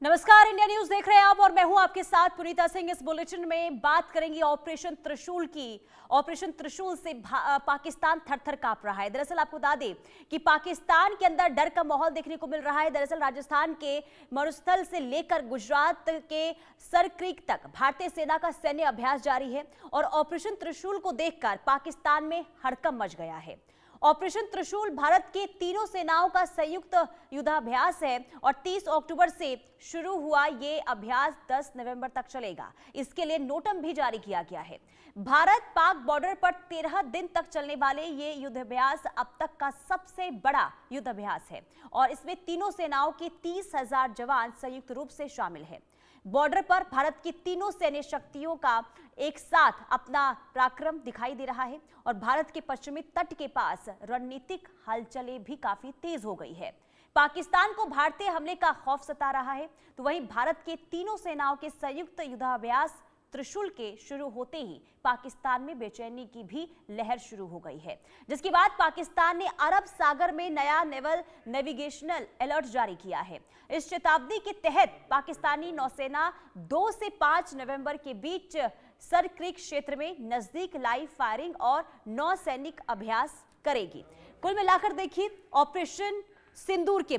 नमस्कार, India news देख रहे हैं आप और मैं हूं आपके साथ पुनीता सिंह। इस बुलेटिन में बात करेंगे ऑपरेशन त्रिशूल की। ऑपरेशन त्रिशूल से पाकिस्तान थर-थर कांप रहा है। दरअसल आपको बता दें कि पाकिस्तान के अंदर डर का माहौल देखने को मिल रहा है। दरअसल राजस्थान के मरुस्थल से लेकर गुजरात के सर क्रीक तक भारतीय सेना का सैन्य अभ्यास जारी है और ऑपरेशन त्रिशूल को देखकर पाकिस्तान में हड़कंप मच गया है। ऑपरेशन त्रिशूल भारत के तीनों सेनाओं का संयुक्त युद्धाभ्यास है और 30 अक्टूबर से शुरू हुआ ये अभ्यास 10 नवंबर तक चलेगा। इसके लिए नोटम भी जारी किया गया है। भारत पाक बॉर्डर पर 13 दिन तक चलने वाले ये युद्धाभ्यास अब तक का सबसे बड़ा युद्धाभ्यास है और इसमें तीनों सेनाओं के 30,000 जवान संयुक्त रूप से शामिल है। बॉर्डर पर भारत की तीनों सैन्य शक्तियों का एक साथ अपना पराक्रम दिखाई दे रहा है और भारत के पश्चिमी तट के पास रणनीतिक हलचलें भी काफी तेज हो गई है। पाकिस्तान को भारतीय हमले का खौफ सता रहा है, तो वहीं भारत के तीनों सेनाओं के संयुक्त युद्धाभ्यास त्रिशूल के शुरू होते ही पाकिस्तान में बेचैनी की भी लहर शुरू हो गई है, जिसके बाद पाकिस्तान ने अरब सागर में नया नेवल नेविगेशनल अलर्ट जारी किया है। इस चेतावनी के तहत पाकिस्तानी नौसेना 2 से 5 नवंबर के बीच सर क्रीक क्षेत्र में नजदीक लाइव फायरिंग और नौसैनिक अभ्यास करेगी। कुल मिलाकर देखिए, ऑपरेशन सिंदूर के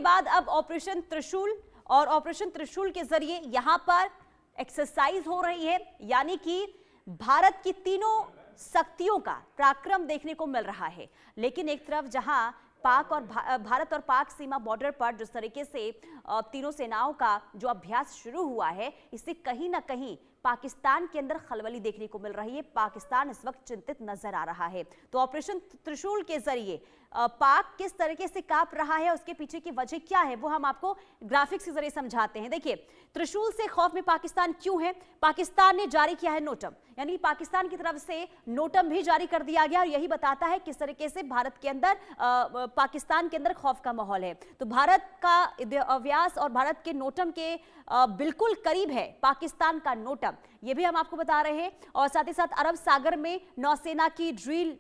बाद अब ऑपरेशन त्रिशूल और ऑपरेशन त्रिशूल के जरिए यहां पर एक्सरसाइज हो रही है, यानी कि भारत की तीनों शक्तियों का पराक्रम देखने को मिल रहा है। लेकिन एक तरफ जहां भारत और पाक सीमा बॉर्डर पर जिस तरीके से तीनों सेनाओं का जो अभ्यास शुरू हुआ है, इससे कहीं ना कहीं पाकिस्तान के अंदर खलबली देखने को मिल रही है। पाकिस्तान इस वक्त चिंतित नजर आ रहा है। तो ऑपरेशन त्रिशूल के जरिए पाक किस तरीके से कांप रहा है, उसके पीछे की वजह क्या है, वो हम आपको ग्राफिक्स के जरिए समझाते हैं। देखिए, त्रिशूल से खौफ में पाकिस्तान क्यों है? पाकिस्तान ने जारी किया है नोटम, यानी पाकिस्तान की तरफ से नोटम भी जारी कर दिया गया और यही बताता है किस तरीके से भारत के अंदर पाकिस्तान के अंदर खौफ का माहौल है। तो भारत का अभ्यास और भारत के नोटम के बिल्कुल करीब है पाकिस्तान का नोटम, ये भी हम आपको बता रहे हैं। और साथ ही साथ अरब सागर में नौसेना की ड्रिल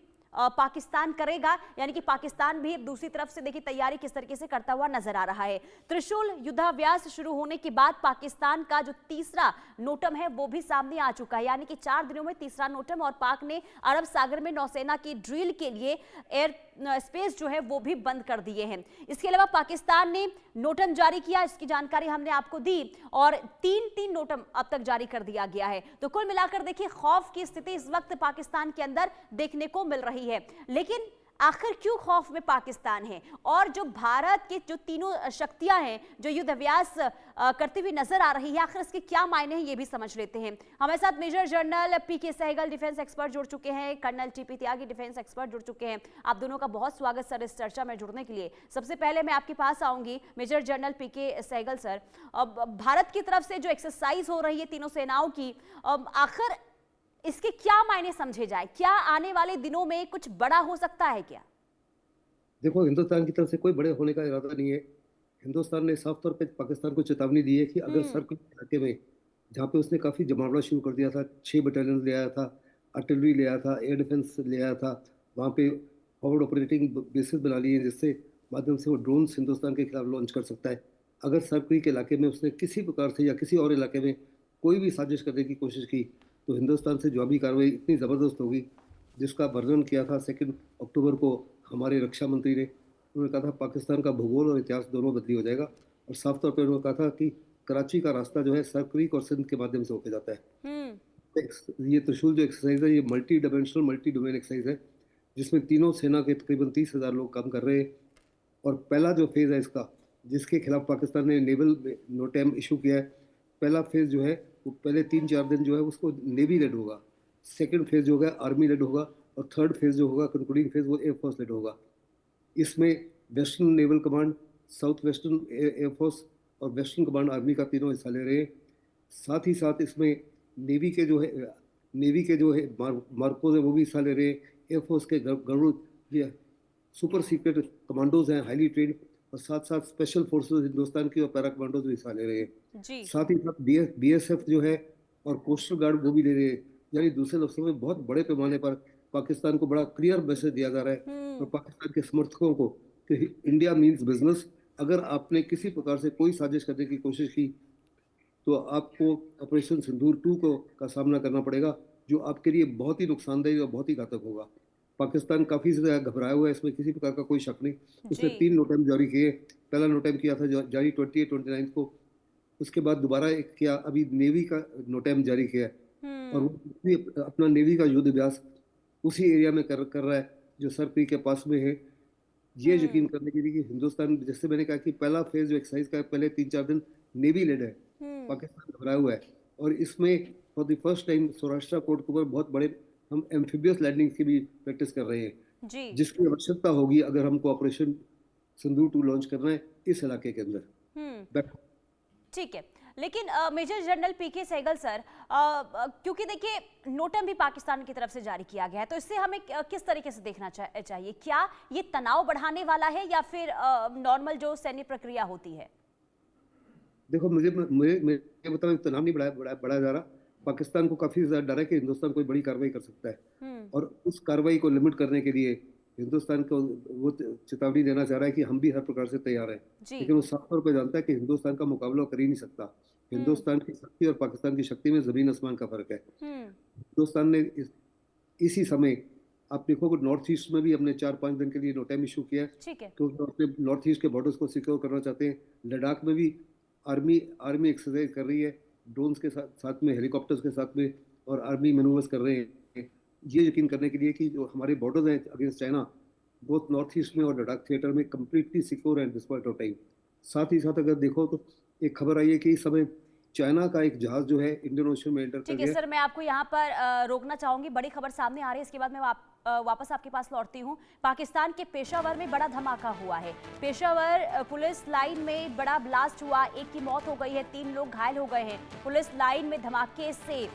पाकिस्तान करेगा, यानी कि पाकिस्तान भी दूसरी तरफ से देखिए तैयारी किस तरीके से करता हुआ नजर आ रहा है। त्रिशूल युद्धाभ्यास शुरू होने के बाद पाकिस्तान का जो तीसरा नोटम है वो भी सामने आ चुका है, यानी कि 4 दिनों में तीसरा नोटम, और पाक ने अरब सागर में नौसेना की ड्रिल के लिए एयर स्पेस जो है वो भी बंद कर दिए हैं। इसके अलावा पाकिस्तान ने नोटम जारी किया, इसकी जानकारी हमने आपको दी, और 3 नोटम अब तक जारी कर दिया गया है। तो कुल मिलाकर देखिए, खौफ की स्थिति इस वक्त पाकिस्तान के अंदर देखने को मिल रही है। लेकिन आखिर क्यों खौफ में पाकिस्तान है? और जो भारत के जो तीनों शक्तियां हैं जो युद्धाभ्यास करती हुई नजर आ रही है, आखिर इसके क्या मायने हैं, ये भी समझ लेते हैं। हमारे साथ मेजर जनरल पीके सहगल डिफेंस एक्सपर्ट जुड़ चुके हैं, कर्नल टीपी त्यागी डिफेंस एक्सपर्ट जुड़ चुके हैं। आप दोनों का बहुत स्वागत सर इस चर्चा में जुड़ने के लिए। सबसे पहले मैं आपके पास आऊंगी मेजर जनरल पीके सहगल सर, भारत की तरफ से जो एक्सरसाइज हो रही है तीनों सेनाओं की, आखिर इसके क्या मायने समझे जाए? क्या आने वाले दिनों में कुछ बड़ा हो सकता है क्या? देखो, हिंदुस्तान की तरफ से कोई बड़े होने का इरादा नहीं है। हिंदुस्तान ने साफ तौर पे पाकिस्तान को चेतावनी दी है कि अगर सर्कल इलाके में, जहाँ पे उसने काफी जमावड़ा शुरू कर दिया था, 6 बटालियन ले आया था, आर्टिलरी ले आया था, एयर डिफेंस ले आया था, वहाँ पे फॉरवर्ड ऑपरेटिंग बेसिस बना लिए हैं जिससे माध्यम से वो ड्रोन हिंदुस्तान के खिलाफ लॉन्च कर सकता है। अगर सर्कल के इलाके में उसने किसी प्रकार से या किसी और इलाके में कोई भी साजिश करने की कोशिश की, तो हिंदुस्तान से जवाबी कार्रवाई इतनी ज़बरदस्त होगी, जिसका वर्णन किया था 2 अक्टूबर को हमारे रक्षा मंत्री ने। उन्होंने कहा था पाकिस्तान का भूगोल और इतिहास दोनों बदली हो जाएगा, और साफ तौर पर उन्होंने कहा था कि कराची का रास्ता जो है सर क्रीक और सिंध के माध्यम से होके जाता है। ये त्रिशूल जो एक्सरसाइज है, ये multi dimensional multi domain exercise है, जिसमें तीनों सेना के तकरीबन 30,000 लोग काम कर रहे हैं। और पहला जो फेज़ है इसका, जिसके खिलाफ पाकिस्तान ने नेवल नोटम इशू किया है, पहला फेज़ जो है वो पहले 3-4 दिन जो है उसको नेवी लेड होगा, सेकंड फेज़ जो होगा आर्मी लेड होगा, और थर्ड फेज़ जो होगा कंक्लूडिंग फेज़ वो एयरफोर्स लेड होगा। इसमें western naval command, south western air force और वेस्टर्न कमांड आर्मी का तीनों हिस्सा ले रहे हैं। साथ ही साथ इसमें नेवी के जो है मार्कोज है वो भी हिस्सा ले रहे हैं। एयरफोर्स के गरुड़ सुपर सीक्रेट कमांडोज हैं, हाईली ट्रेंड, और साथ साथ स्पेशल फोर्सेस हिंदुस्तान की और पैरा कमांडोज भी हिस्सा ले रहे हैं। साथ ही साथ BSF जो है और कोस्टल गार्ड वो भी ले रहे हैं। यानी दूसरे लफ्जों में बहुत बड़े पैमाने पर पाकिस्तान को बड़ा क्लियर मैसेज दिया जा रहा है और पाकिस्तान के समर्थकों को कि इंडिया मीन्स बिजनेस, अगर आपने किसी प्रकार से कोई साजिश करने की कोशिश की तो आपको ऑपरेशन सिंदूर 2 को का सामना करना पड़ेगा, जो आपके लिए बहुत ही नुकसानदेह और बहुत ही घातक होगा। पाकिस्तान काफ़ी ज़्यादा घबराया हुआ है, इसमें किसी प्रकार का कोई शक नहीं। उसने जी। 3 नोटम जारी किए। पहला नोटम किया था जारी 28-29 को, उसके बाद दोबारा एक किया, अभी नेवी का नोटम जारी किया है। और वो भी अपना नेवी का युद्ध अभ्यास उसी एरिया में कर रहा है जो सरपी के पास में है। ये यकीन करने के लिए कि हिंदुस्तान, जैसे मैंने कहा कि पहला फेज जो एक्सरसाइज का है, पहले 3-4 दिन नेवी लेड है, पाकिस्तान घबराया हुआ है। और इसमें for the first time Saurashtra port के ऊपर बहुत बड़े हम एम्फीबियस लैंडिंग की भी प्रैक्टिस कर रहे हैं, जी। जिसकी आवश्यकता होगी अगर हमको ऑपरेशन सिंदूर 2 लॉन्च करना है इस इलाके के अंदर। ठीक है, लेकिन मेजर जनरल पीके सहगल सर, क्योंकि देखिए नोटम भी पाकिस्तान की तरफ से जारी किया गया है, तो इससे हमें किस तरीके से देखना चाहिए? क्या ये तनाव बढ़ाने वाला है या फिर नॉर्मल जो सैन्य प्रक्रिया होती है? देखो, मेरे मुताबिक तनाव नहीं बढ़ाया जा रहा। पाकिस्तान को काफी ज्यादा डर है कि हिंदुस्तान कोई बड़ी कार्रवाई कर सकता है, और उस कार्रवाई को लिमिट करने के लिए हिंदुस्तान को वो चेतावनी देना चाह रहा है कि हम भी हर प्रकार से तैयार हैं। लेकिन वो साफ तौर पर जानता है कि हिंदुस्तान का मुकाबला कर ही नहीं सकता। हिंदुस्तान की शक्ति और पाकिस्तान की शक्ति में जमीन आसमान का फर्क है। हिंदुस्तान ने इसी समय, आप देखोगे, नॉर्थ ईस्ट में भी हमने 4-5 दिन के लिए नोटम इशू किया है, क्योंकि अपने नॉर्थ ईस्ट के बॉर्डर्स को सिक्योर करना चाहते हैं। लद्दाख में भी आर्मी एक्सरसाइज कर रही है, ड्रोन्स के साथ में, हेलीकॉप्टर्स के साथ में, और आर्मी मैनूवर्स कर रहे हैं, ये यकीन करने के लिए कि जो हमारे बॉर्डर्स हैं against China, both north east में और लद्दाख थिएटर में completely secure and this point of time. साथ ही साथ अगर देखो तो एक खबर आई है कि इस समय चाइना का एक जहाज जो है इंडियन ओशन में एंटर कर गया। ठीक है सर, मैं आपको यहाँ पर रोकना चाहूंगी, बड़ी खबर सामने आ रही है, इसके बाद मैं वापस आपके पास लौटती हूँ। पाकिस्तान के पेशावर में बड़ा धमाका हुआ है। पेशावर पुलिस लाइन में बड़ा ब्लास्ट हुआ, एक की मौत हो गई है, 3 लोग घायल हो गए हैं। पुलिस लाइन में धमाके से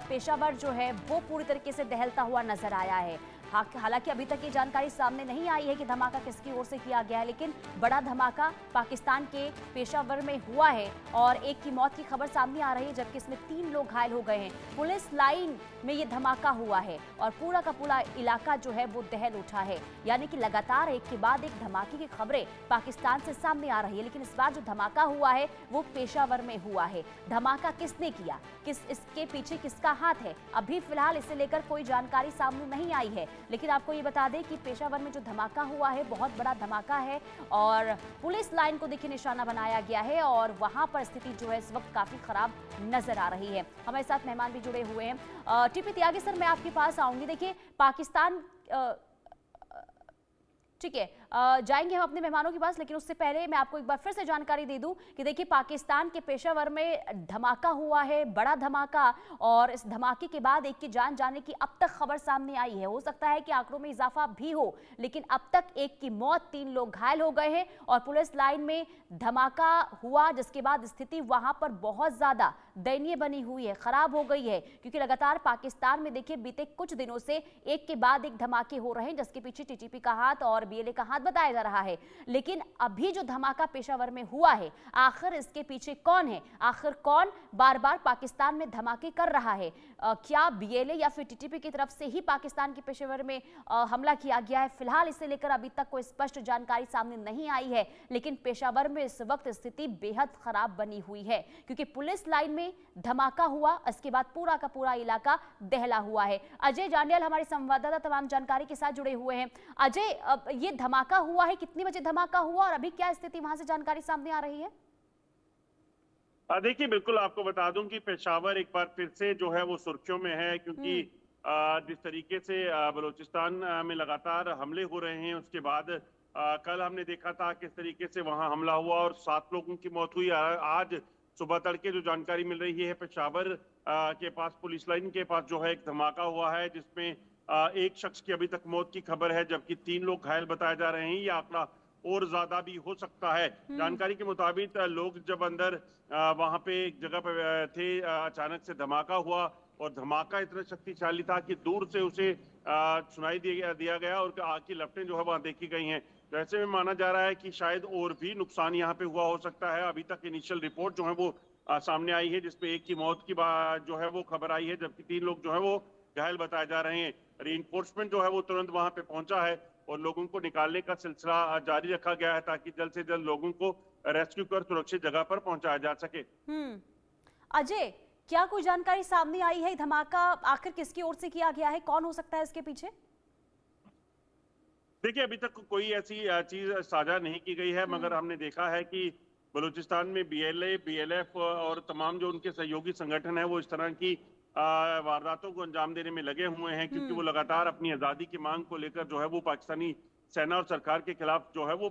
पेशावर जो है वो पूरी तरीके से दहलता हुआ नजर आया है। हालांकि अभी तक ये जानकारी सामने नहीं आई है कि धमाका किसकी ओर से किया गया है, लेकिन बड़ा धमाका पाकिस्तान के पेशावर में हुआ है और एक की मौत की खबर सामने आ रही है, जबकि इसमें 3 लोग घायल हो गए हैं। पुलिस लाइन में ये धमाका हुआ है और पूरा का पूरा इलाका जो है वो दहल उठा है। यानी कि लगातार एक के बाद एक धमाके की खबरें पाकिस्तान से सामने आ रही है, लेकिन इस बार जो धमाका हुआ है वो पेशावर में हुआ है। धमाका किसने किया, इसके पीछे किसका हाथ है, अभी फिलहाल इसे लेकर कोई जानकारी सामने नहीं आई है। लेकिन आपको ये बता दें कि पेशावर में जो धमाका हुआ है बहुत बड़ा धमाका है और पुलिस लाइन को देखिए निशाना बनाया गया है और वहां पर स्थिति जो है इस वक्त काफी खराब नजर आ रही है। हमारे साथ मेहमान भी जुड़े हुए हैं। टीपी त्यागी सर, मैं आपके पास आऊंगी। देखिए पाकिस्तान, ठीक है, जाएंगे हम अपने मेहमानों के पास, लेकिन उससे पहले मैं आपको एक बार फिर से जानकारी दे दूं कि देखिए पाकिस्तान के पेशावर में धमाका हुआ है, बड़ा धमाका, और इस धमाके के बाद एक की जान जाने की अब तक खबर सामने आई है। हो सकता है कि आंकड़ों में इजाफा भी हो, लेकिन अब तक एक की मौत, 3 लोग घायल हो गए हैं और पुलिस लाइन में धमाका हुआ, जिसके बाद स्थिति वहां पर बहुत ज्यादा दयनीय बनी हुई है, खराब हो गई है, क्योंकि लगातार पाकिस्तान में देखिए बीते कुछ दिनों से एक के बाद एक धमाके हो रहे हैं, जिसके पीछे टीटीपी का हाथ और बीएलए का हाथ बताया जा रहा है। लेकिन अभी जो धमाका पेशावर में हुआ है, आखिर इसके पीछे कौन है, आखिर कौन बार बार पाकिस्तान में धमाके कर रहा है? क्या बीएलए या फिर टीटीपी की तरफ से ही पाकिस्तान के पेशावर में हमला किया गया है? फिलहाल इसे लेकर अभी तक कोई स्पष्ट जानकारी सामने नहीं आई है, लेकिन पेशावर में इस वक्त स्थिति बेहद खराब बनी हुई है, क्योंकि पुलिस लाइन में धमाका हुआ, इसके बाद पूरा का पूरा इलाका दहला हुआ है। अजय जांडियाल हमारे संवाददाता तमाम जानकारी के साथ जुड़े हुए हैं। अजय, ये धमाका हुआ है, कितनी बजे धमाका हुआ और अभी क्या स्थिति वहां से जानकारी सामने आ रही है? देखिए, बिल्कुल आपको बता दूं कि पेशावर एक बार फिर से जो है वो सुर्खियों में है, क्योंकि जिस तरीके से बलूचिस्तान में लगातार हमले हो रहे हैं, उसके बाद कल हमने देखा था किस तरीके से वहां हमला हुआ और 7 लोगों की मौत हुई। आज सुबह तड़के जो जानकारी मिल रही है, पेशावर के पास पुलिस लाइन के पास जो है एक धमाका हुआ है, जिसमें एक शख्स की अभी तक मौत की खबर है, जबकि 3 लोग घायल बताए जा रहे हैं। ये आंकड़ा और ज्यादा भी हो सकता है। जानकारी के मुताबिक लोग जब अंदर वहां पे एक जगह पे थे, अचानक से धमाका हुआ और धमाका इतना शक्तिशाली था कि दूर से उसे सुनाई दिया गया और आग की लपटें जो है वहां देखी गई हैं। तो ऐसे में माना जा रहा है कि शायद और भी नुकसान यहाँ पे हुआ हो सकता है। अभी तक इनिशियल रिपोर्ट जो है वो सामने आई है, जिसपे एक की मौत की जो है वो खबर आई है, जबकि 3 लोग जो है वो घायल बताए जा रहे हैं। रीइंफोर्समेंट जो है वो तुरंत वहां पे पहुंचा है और लोगों को निकालने का सिलसिला जारी रखा गया है ताकि जल्द से जल्द लोगों को रेस्क्यू कर सुरक्षित जगह पर पहुंचाया जा सके। अजय, क्या कोई जानकारी सामने आई है? धमाका आखिर किसकी ओर से किया गया है? कौन हो सकता है इसके पीछे? देखिए, अभी तक कोई ऐसी चीज साझा नहीं की गई है, मगर हमने देखा है कि बलूचिस्तान में बीएलए, बीएलएफ और तमाम जो उनके सहयोगी संगठन है वो इस तरह की वारदातों को अंजाम देने में लगे हुए हैं, क्योंकि वो लगातार अपनी आज़ादी की मांग को लेकर जो है वो पाकिस्तानी सेना और सरकार के खिलाफ जो है वो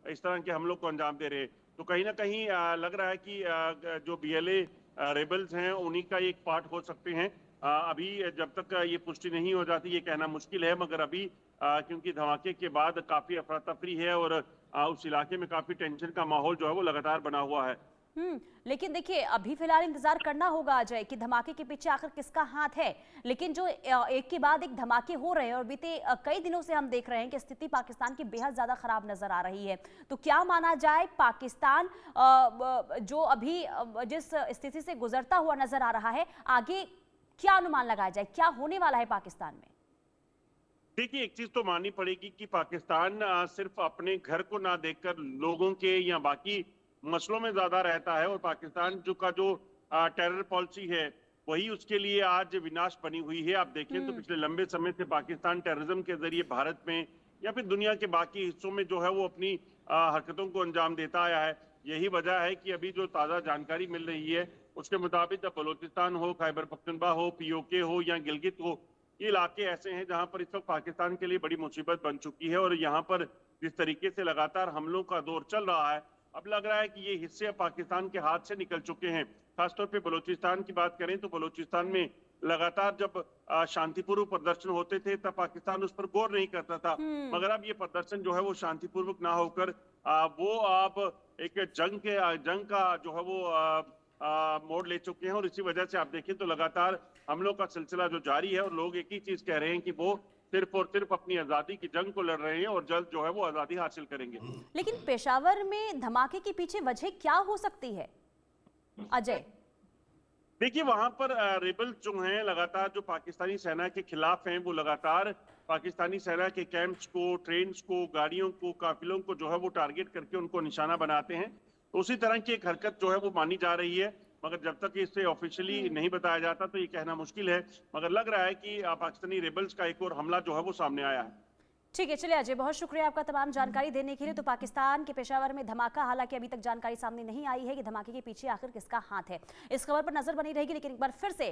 इस तरह के हमलों को अंजाम दे रहे हैं। तो कहीं ना कहीं लग रहा है कि जो बीएलए रेबल्स हैं उन्हीं का एक पार्ट हो सकते हैं। अभी जब तक ये पुष्टि नहीं हो जाती ये कहना मुश्किल है, मगर अभी क्योंकि धमाके के बाद काफी अफरा तफरी है और उस इलाके में काफी टेंशन का माहौल जो है वो लगातार बना हुआ है। लेकिन देखिए, अभी फिलहाल इंतजार करना होगा अजय कि धमाके के पीछे आखिर किसका हाथ है। लेकिन जो एक के बाद एक धमाके हो रहे हैं और बीते कई दिनों से हम देख रहे हैं कि स्थिति पाकिस्तान की बेहद ज्यादा खराब नजर आ रही है, तो क्या माना जाए पाकिस्तान जो अभी जिस स्थिति से गुजरता हुआ नजर आ रहा है, आगे क्या अनुमान लगाया जाए, क्या होने वाला है पाकिस्तान में? देखिए, एक चीज तो माननी पड़ेगी कि पाकिस्तान सिर्फ अपने घर को ना देखकर लोगों के या बाकी मसलों में ज्यादा रहता है, और पाकिस्तान जो टेरर पॉलिसी है वही उसके लिए आज विनाश बनी हुई है। आप देखें तो पिछले लंबे समय से पाकिस्तान टेररिज्म के जरिए भारत में या फिर दुनिया के बाकी हिस्सों में जो है वो अपनी हरकतों को अंजाम देता आया है। यही वजह है कि अभी जो ताज़ा जानकारी मिल रही है उसके मुताबिक बलूचिस्तान हो, खैबर पख्तूनख्वा हो, पीओके हो या गिलगित हो, ये इलाके ऐसे हैं जहां पर इस वक्त पाकिस्तान के लिए बड़ी मुसीबत बन चुकी है। और यहाँ पर जिस तरीके से लगातार हमलों का दौर चल रहा है, अब लग रहा है कि ये हिस्से पाकिस्तान के हाथ से निकल चुके हैं। खासतौर पे बलूचिस्तान की बात करें तो बलूचिस्तान में लगातार जब शांतिपूर्व प्रदर्शन होते थे तब पाकिस्तान उस पर गौर नहीं करता था, मगर अब ये प्रदर्शन जो है वो शांतिपूर्वक ना होकर वो अब एक जंग का जो है वो मोड़ ले चुके हैं। और इसी वजह से आप देखें तो लगातार हमलों का सिलसिला जो जारी है और लोग एक ही चीज कह रहे हैं कि वो सिर्फ और सिर्फ अपनी आजादी की जंग को लड़ रहे हैं और जल्द जो है वो आजादी हासिल करेंगे। लेकिन पेशावर में धमाके के पीछे वजह क्या हो सकती है अजय? देखिए, वहां पर रेबल्स जो हैं लगातार जो पाकिस्तानी सेना के खिलाफ हैं, वो लगातार पाकिस्तानी सेना के कैंप्स को, ट्रेन्स को, गाड़ियों को, काफिलों को जो है वो टारगेट करके उनको निशाना बनाते हैं। तो उसी तरह की एक हरकत जो है वो मानी जा रही है, मगर जब तक इसे ऑफिशियली नहीं बताया जाता तो ये कहना मुश्किल है। मगर लग रहा है कि पाकिस्तानी रेबल्स का एक और हमला जो है वो सामने आया है। ठीक है, चलिए अजय, बहुत शुक्रिया आपका तमाम जानकारी देने के लिए। तो पाकिस्तान के पेशावर में धमाका, हालांकि अभी तक जानकारी सामने नहीं आई है कि धमाके के पीछे आखिर किसका हाथ है। इस खबर पर नजर बनी रहेगी, लेकिन एक बार फिर से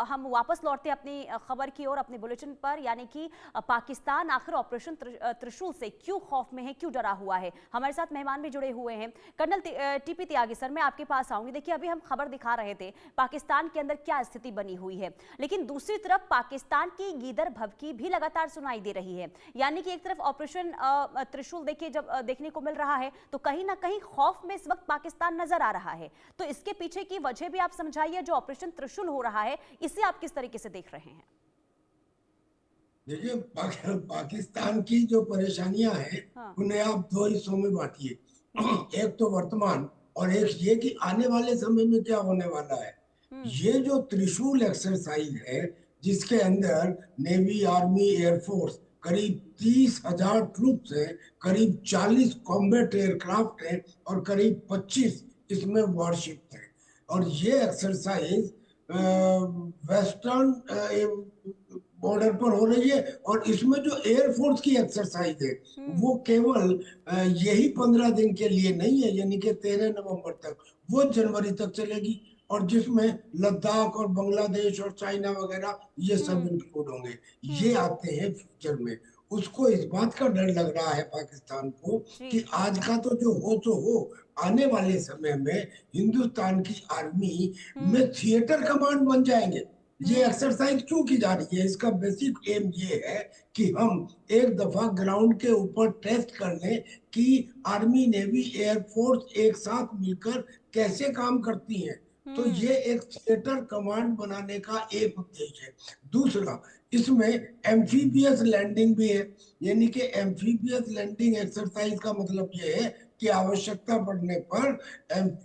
हम वापस लौटते अपनी खबर की ओर, अपने बुलेटिन पर, यानी कि पाकिस्तान आखिर ऑपरेशन त्रिशूल से क्यों खौफ में है, क्यों डरा हुआ है। हमारे साथ मेहमान भी जुड़े हुए हैं। कर्नल टीपी त्यागी सर, मैं आपके पास आऊंगी। देखिए, अभी हम खबर दिखा रहे थे पाकिस्तान के अंदर क्या स्थिति बनी हुई है, लेकिन दूसरी तरफ पाकिस्तान की गीदड़ भभकी भी लगातार सुनाई दे रही है। यानी कि एक तरफ ऑपरेशन त्रिशूल देखिए जब देखने को मिल रहा है, तो कहीं ना कहीं खौफ में इस वक्त पाकिस्तान नजर आ रहा है। तो इसके पीछे की वजह भी आप समझाइए, जो ऑपरेशन त्रिशूल हो रहा है इसे आप किस तरीके से देख रहे हैं? देखिए, पाकिस्तान की जो परेशानियां हैं उन्हें आप दो हिस्सों में बांटिए। एक तो वर्तमान और एक ये कि आने वाले समय में क्या होने वाला है। ये जो त्रिशूल एक्सरसाइज है, जिसके अंदर नेवी, आर्मी, एयरफोर्स, करीब 30,000 ट्रूप्स हैं, करीब 40 कॉम्बैट एयरक्राफ्ट हैं और करीब 25 इसमें वॉरशिप हैं। और ये एक्सरसाइज वेस्टर्न बॉर्डर पर हो रही है। और इसमें जो एयरफोर्स की एक्सरसाइज है वो केवल यही 15 दिन के लिए नहीं है, यानी कि 13 नवंबर तक, वो जनवरी तक चलेगी, और जिसमें लद्दाख और बांग्लादेश और चाइना वगैरह ये सब इंक्लूड होंगे। ये आते हैं फ्यूचर में। उसको इस बात का डर लग रहा है पाकिस्तान को कि आज का तो जो हो तो हो, आने वाले समय में हिंदुस्तान की आर्मी में थिएटर कमांड बन जाएंगे। ये एक्सरसाइज क्यों की जा रही है? इसका बेसिक एम ये है कि हम एक दफा ग्राउंड के ऊपर टेस्ट कर लें कि आर्मी, नेवी, एयरफोर्स एक साथ मिलकर कैसे काम करती हैं। तो ये एक थिएटर कमांड बनाने का एक उद्देश्य है। दूसरा, इसमें एम्फीबियस लैंडिंग भी है, यानी कि एम्फीबियस लैंडिंग एक्सरसाइज का मतलब ये है कि आवश्यकता पड़ने पर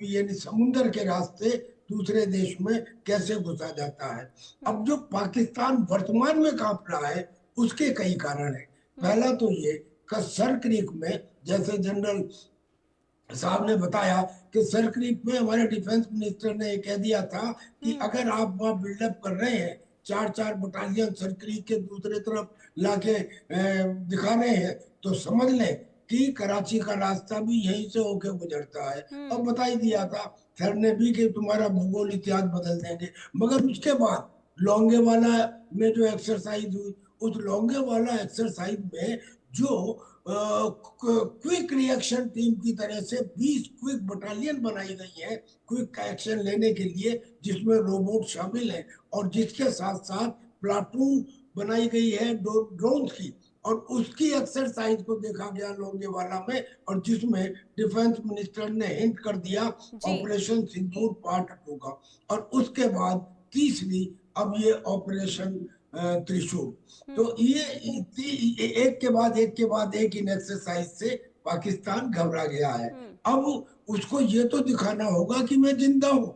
यानी समुद्र के रास्ते दूसरे देश में कैसे घुसा जाता है। अब जो पाकिस्तान वर्तमान में कांप रहा है उसके कई कारण हैं। पहला तो ये कि सर क्रीक में, जैसे जनरल साहब ने बताया कि सर क्रीक में हमारे डिफेंस मिनिस्टर ने ये कह दिया था कि अगर आप वहाँ बिल्डअप कर रहे हैं, 4-4 बटालियन सर क्रीक के दूसरे तरफ लाके दिखा रहे हैं, तो समझ लें कि कराची का रास्ता भी यहीं से होके गुजरता है। अब बता ही दिया था सर ने भी कि तुम्हारा भूगोल इतिहास बदल देंगे। मगर उसके बाद लोंगेवाला में जो एक्सरसाइज हुई, उस लोंगेवाला एक्सरसाइज में जो क्विक रिएक्शन टीम की तरह से 20 क्विक बटालियन बनाई गई है क्विक एक्शन लेने के लिए, जिसमें रोबोट शामिल है और जिसके साथ साथ प्लाटून बनाई गई है ड्रोन की, और उसकी एक्सरसाइज को देखा गया लोंगेवाला में, और जिसमें डिफेंस मिनिस्टर ने हिंट कर दिया ऑपरेशन सिंदूर पार्ट 2 का। और उसके बाद तीसरी अब ये ऑपरेशन त्रिशूल। तो ये एक के बाद एक इन एक्सरसाइज से पाकिस्तान घबरा गया है। अब उसको ये तो दिखाना होगा कि मैं जिंदा हूँ।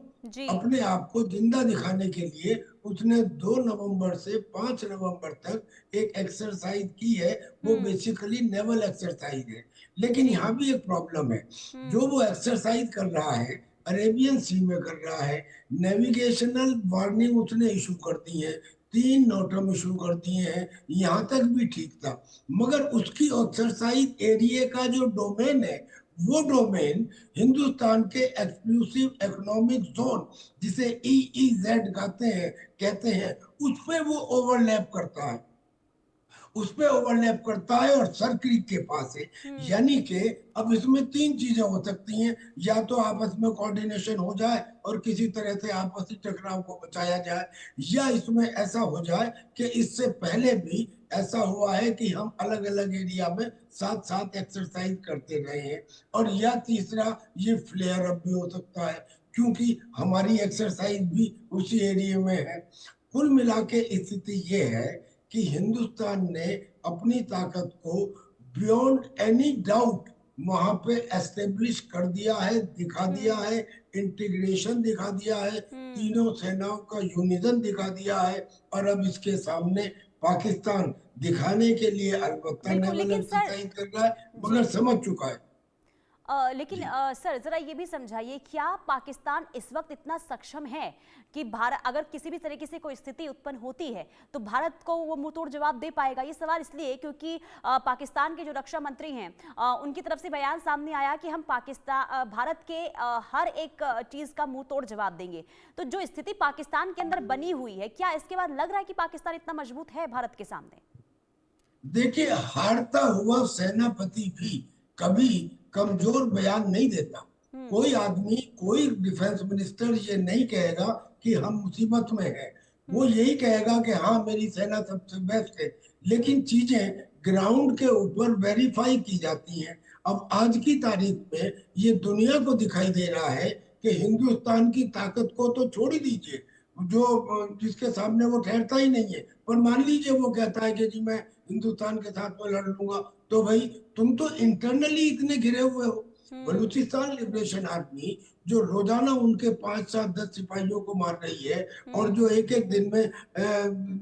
अपने आप को जिंदा दिखाने के लिए उसने 2 नवंबर से 5 नवंबर तक एक एक्सरसाइज की है, वो बेसिकली नेवल एक्सरसाइज है। लेकिन यहाँ भी एक प्रॉब्लम है, जो वो एक्सरसाइज कर रहा है अरेबियन सी में कर रहा है, नेविगेशनल वार्निंग उसने इशू कर दी है, 3 नोटम इशू कर दिए हैं, यहाँ तक भी ठीक था। मगर उसकी एक्सरसाइज एरिया का जो डोमेन है, वो डोमेन हिंदुस्तान के एक्सक्लूसिव इकोनॉमिक जोन, जिसे EEZ कहते हैं, उस पे वो ओवरलैप करता है, उस पे ओवरलैप करता है और सर क्रीक के पास है। यानी कि अब इसमें 3 चीजें हो सकती हैं, या तो आपस में कोऑर्डिनेशन हो जाए और किसी तरह से आपसी टकराव को बचाया जाए, या इसमें ऐसा हो जाए कि इससे पहले भी ऐसा हुआ है कि हम अलग अलग एरिया में साथ साथ एक्सरसाइज करते रहे हैं, और या तीसरा ये फ्लेयर अप भी हो सकता है, क्योंकि हमारी एक्सरसाइज भी उसी एरिया में है। कुल मिला के स्थिति ये है कि हिंदुस्तान ने अपनी ताकत को बियॉन्ड एनी डाउट वहां पे एस्टेब्लिश कर दिया है, दिखा दिया है, इंटीग्रेशन दिखा दिया है, तीनों सेनाओं का यूनिजन दिखा दिया है। और अब इसके सामने पाकिस्तान दिखाने के लिए अलबत्ता नेवल एक्सरसाइज कर रहा है, मगर समझ चुका है। लेकिन सर जरा ये भी समझाइए, क्या पाकिस्तान इस वक्त इतना सक्षम है कि भारत अगर किसी भी तरीके से कोई स्थिति उत्पन्न होती है तो भारत को वो मुंहतोड़ जवाब दे पाएगा? ये सवाल इसलिए क्योंकि पाकिस्तान के जो रक्षा मंत्री हैं उनकी तरफ से बयान सामने आया कि हम भारत के हर एक चीज का मुंहतोड़ जवाब देंगे। तो जो स्थिति पाकिस्तान के अंदर बनी हुई है, क्या इसके बाद लग रहा है कि पाकिस्तान इतना मजबूत है भारत के सामने? देखिए, हारता हुआ सेनापति भी कभी कमजोर बयान नहीं देता। कोई आदमी, कोई डिफेंस मिनिस्टर ये नहीं कहेगा कि हम मुसीबत में हैं, वो यही कहेगा कि हाँ मेरी सेना सबसे बेस्ट है। लेकिन चीजें ग्राउंड के ऊपर वेरीफाई की जाती हैं। अब आज की तारीख में ये दुनिया को दिखाई दे रहा है कि हिंदुस्तान की ताकत को तो छोड़ ही दीजिए, जो जिसके सामने वो ठहरता ही नहीं है। पर मान लीजिए वो कहता है कि जी मैं हिंदुस्तान के साथ में लड़ लूंगा, तो भाई तुम तो इंटरनली इतने घिरे हुए हो। बलूचिस्तान लिबरेशन आर्मी जो रोजाना उनके 5, 7, 10 सिपाहियों को मार रही है, और जो एक एक दिन में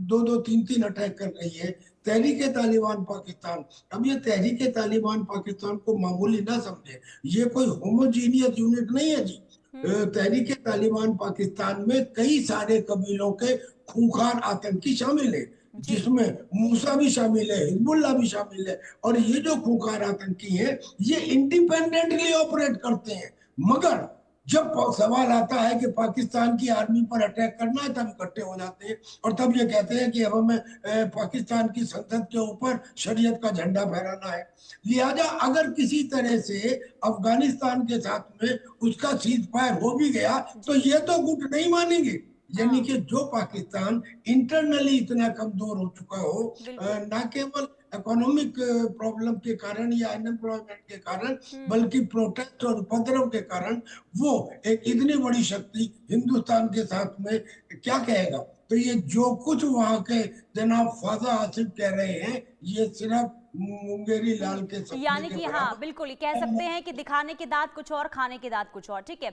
2, 3 अटैक कर रही है। तहरीक तालिबान पाकिस्तान, अब ये तहरीक तालिबान पाकिस्तान को मामूली ना समझे, ये कोई होमोजीनियस यूनिट नहीं है जी। तहरीक तालिबान पाकिस्तान में कई सारे कबीलों के खूंखार आतंकी शामिल है, जिसमें मूसा भी शामिल है, हिजबुल्लाह भी शामिल है। और ये जो खूंखार आतंकी हैं, ये इंडिपेंडेंटली ऑपरेट करते हैं। मगर जब सवाल आता है कि पाकिस्तान की आर्मी पर अटैक करना है, तब इकट्ठे हो जाते हैं और तब ये कहते हैं कि अब हमें पाकिस्तान की संसद के ऊपर शरीयत का झंडा फहराना है। लिहाजा अगर किसी तरह से अफगानिस्तान के साथ में उसका सीज फायर हो भी गया, तो ये तो गुट नहीं मानेंगे। यानी कि जो पाकिस्तान इंटरनली इतना कमजोर हो चुका हो, न केवल इकोनॉमिक प्रॉब्लम के कारण या अनएम्प्लॉयमेंट के कारण, बल्कि प्रोटेस्ट और उपद्रव के कारण, वो एक इतनी बड़ी शक्ति हिंदुस्तान के साथ में क्या कहेगा। तो ये जो कुछ वहां के जनाब ख्वाजा आसिफ कह रहे हैं ये सिर्फ मुंगेरी लाल के सपने यानी के कि हाँ बराबर। बिल्कुल ये कह सकते हैं कि दिखाने के दांत कुछ और खाने के दांत कुछ और। ठीक है,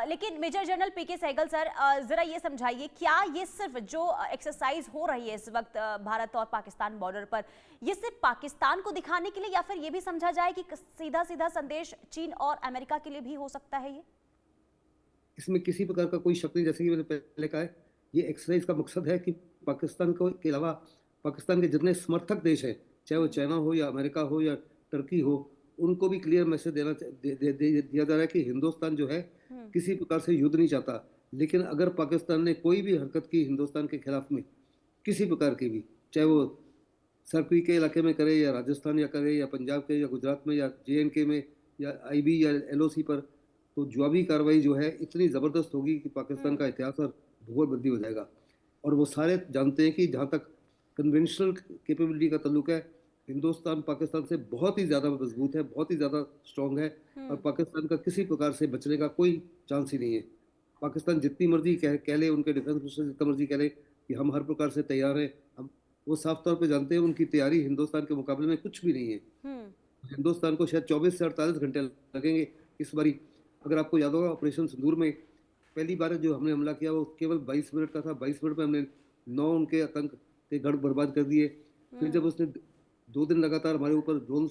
लेकिन मेजर जनरल पीके सहगल सर, जरा ये समझाइए, क्या ये सिर्फ जो एक्सरसाइज हो रही है इस वक्त भारत और पाकिस्तान बॉर्डर पर, ये सिर्फ पाकिस्तान को दिखाने के लिए, या फिर ये भी समझा जाए कि सीधा सीधा संदेश चीन और अमेरिका के लिए भी हो सकता है? ये इसमें किसी प्रकार का कोई शक नहीं। जैसे कि मैंने पहले कहा है, ये एक्सरसाइज का मकसद है कि पाकिस्तान को के अलावा पाकिस्तान के जितने समर्थक देश हैं, चाहे वो चाइना हो या अमेरिका हो या टर्की हो, उनको भी क्लियर मैसेज दिया जा रहा है कि हिंदुस्तान जो है किसी प्रकार से युद्ध नहीं चाहता। लेकिन अगर पाकिस्तान ने कोई भी हरकत की हिंदुस्तान के खिलाफ में, किसी प्रकार की भी, चाहे वो सर्कल के इलाके में करे या राजस्थान या करे या पंजाब के या गुजरात में या JNK में या IB या LOC पर, तो जवाबी कार्रवाई जो है इतनी ज़बरदस्त होगी कि पाकिस्तान का इतिहास और भूगोल बदली हो जाएगा। और वो सारे जानते हैं कि जहाँ तक कन्वेंशनल कैपेबिलिटी का ताल्लुक है, हिंदुस्तान पाकिस्तान से बहुत ही ज़्यादा मजबूत है, बहुत ही ज़्यादा स्ट्रॉन्ग है, और पाकिस्तान का किसी प्रकार से बचने का कोई चांस ही नहीं है। पाकिस्तान जितनी मर्जी कह ले, उनके डिफेंस मिनिस्टर जितना मर्जी कह ले कि हम हर प्रकार से तैयार हैं, हम वो साफ तौर पे जानते हैं उनकी तैयारी हिंदुस्तान के मुकाबले में कुछ भी नहीं है। हिंदुस्तान को शायद 24 से 48 घंटे लगेंगे इस बारी। अगर आपको याद होगा, ऑपरेशन सिंदूर में पहली बार जो हमने हमला किया वो केवल 22 मिनट का था। 22 मिनट में हमने 9 उनके आतंक के गढ़ बर्बाद कर दिए। फिर जब उसने 2 दिन लगातार हमारे ऊपर ड्रोन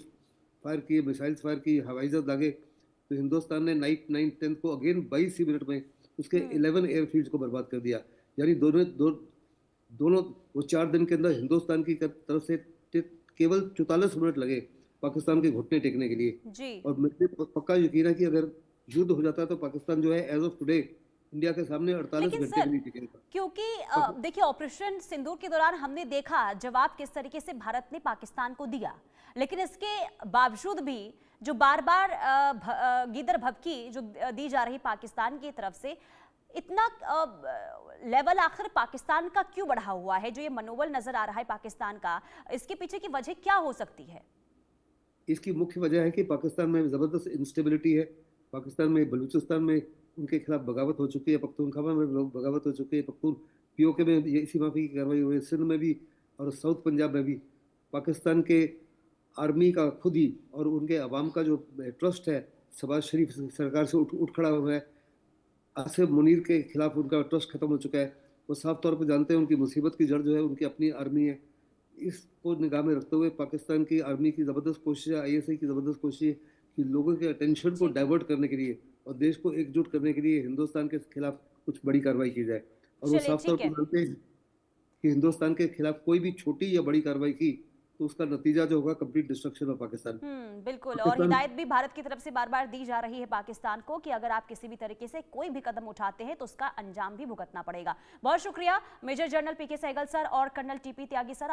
फायर किए, मिसाइल्स फायर की, हवाई जहाज दागे, तो हिंदुस्तान ने 9, 10 को अगेन 22 ही मिनट में उसके 11 एयरफील्ड को बर्बाद कर दिया। यानी दोनों वो 4 दिन के अंदर हिंदुस्तान की तरफ से केवल 44 मिनट लगे पाकिस्तान के घुटने टेकने के लिए जी। और मुझे पक्का यकीन है कि अगर युद्ध हो जाता है तो पाकिस्तान जो है एज ऑफ टुडे इंडिया के सामने 48 घंटे भी नहीं टिकेगा। क्योंकि देखिए, ऑपरेशन सिंदूर के दौरान हमने देखा जवाब किस तरीके से भारत ने पाकिस्तान को दिया, लेकिन इसके बावजूद भी जो बार बार गीदड़ भभकी जो दी जा रही पाकिस्तान की तरफ से, इतना लेवल आखिर पाकिस्तान का क्यों बढ़ा हुआ है? जो ये मनोबल नजर आ रहा है पाकिस्तान का, इसके पीछे की वजह क्या हो सकती है? इसकी मुख्य वजह है कि पाकिस्तान में जबरदस्त इंस्टेबिलिटी है। पाकिस्तान में बलूचिस्तान में उनके खिलाफ बगावत हो चुकी है, पख्तूनख्वा में बगावत हो चुकी है, POK में ये इसी माफी की कार्रवाई हुई है, सिंध में भी और साउथ पंजाब में भी। पाकिस्तान के आर्मी का खुद ही और उनके अवाम का जो ट्रस्ट है शहबाज शरीफ सरकार से उठ खड़ा हुआ है। आसिफ मुनीर के खिलाफ उनका ट्रस्ट खत्म हो चुका है। वो साफ तौर पर जानते हैं उनकी मुसीबत की जड़ जो है उनकी अपनी आर्मी है। इसको निगाह में रखते हुए पाकिस्तान की आर्मी की ज़बरदस्त कोशिश है, ISI की ज़बरदस्त कोशिश है कि लोगों के अटेंशन को डाइवर्ट करने के लिए और देश को एकजुट करने के लिए हिंदुस्तान के खिलाफ कुछ बड़ी कार्रवाई की जाए। और वो साफ तौर पर जानते हैं कि हिंदुस्तान के खिलाफ कोई भी छोटी या बड़ी कार्रवाई की तो उसका नतीजा जो होगा कंप्लीट डिस्ट्रक्शन ऑफ पाकिस्तान। बिल्कुल, और हिदायत भी भारत की तरफ से बार बार दी जा रही है पाकिस्तान को कि अगर आप किसी भी तरीके से कोई भी कदम उठाते हैं तो उसका अंजाम भी भुगतना पड़ेगा। बहुत शुक्रिया मेजर जनरल पीके सहगल सर और कर्नल TP त्यागी सर।